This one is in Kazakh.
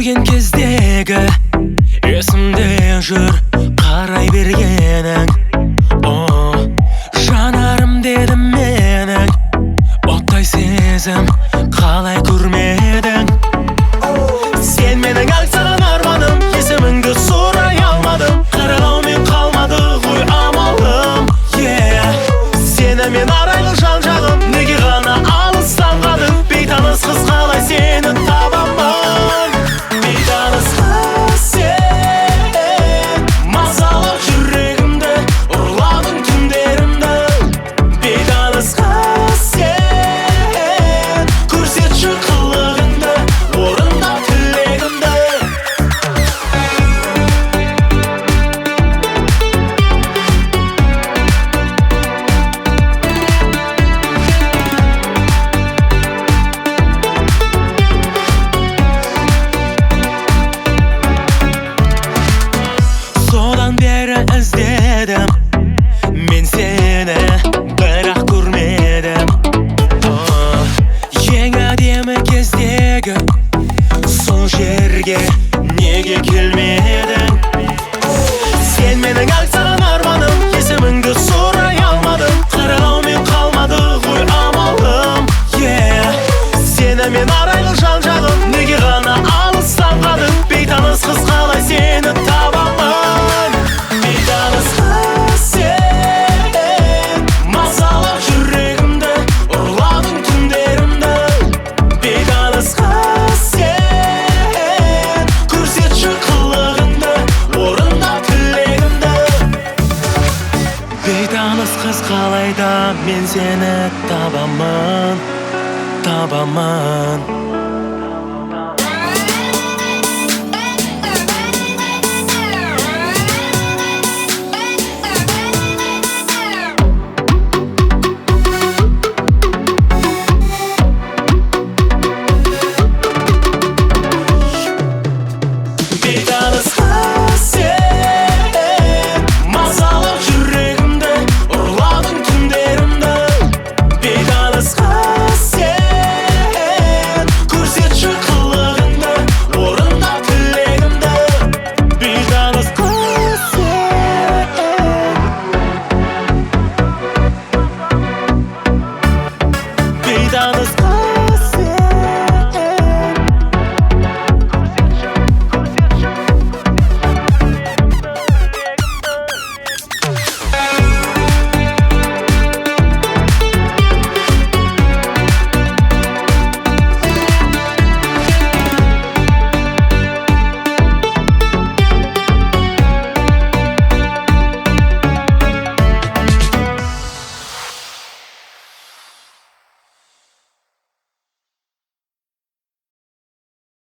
көрген кездегі есімде жүр қарай бергенің. Жанарым дедім менің, оттай сезім қалай көрмедің. Сен менің аңсаған арманым, есіміңді сұрай алмадым. Қаралаумен қалмады ғой амалым. Сені мен арайлы жан-жағым, неге ғана алыстан қалдың? Бейтаныс қыз қалай сені табамын? Бейтаныс қыз сен мазалап жүрегімді, ұрладың түндерімді. Бейтаныс қыз сен көрсетші қылығыңды, орындап тілегімді. Содан бері іздедім мен сені, бірақ көрмедім. Ең әдемі кездегі сол жерге неге келмедің? Сен менің аңсаған арманым, есіміңді сұрай алмадым. Қаралаумен қалмады ғой амалым. Сені мен арайлы жан-жағым, неге ғана алыстан қалдың? Бейтаныс қыз қалай сені табамын? Бейтаныс қыз сен мазалап жүрегімді, ұрладың түндерімді. Бейтаныс қыз сен көрсетші қылығыңды, орындап тілегімді. Бейтаныс қыз қалайда мен сені табамын, табамын.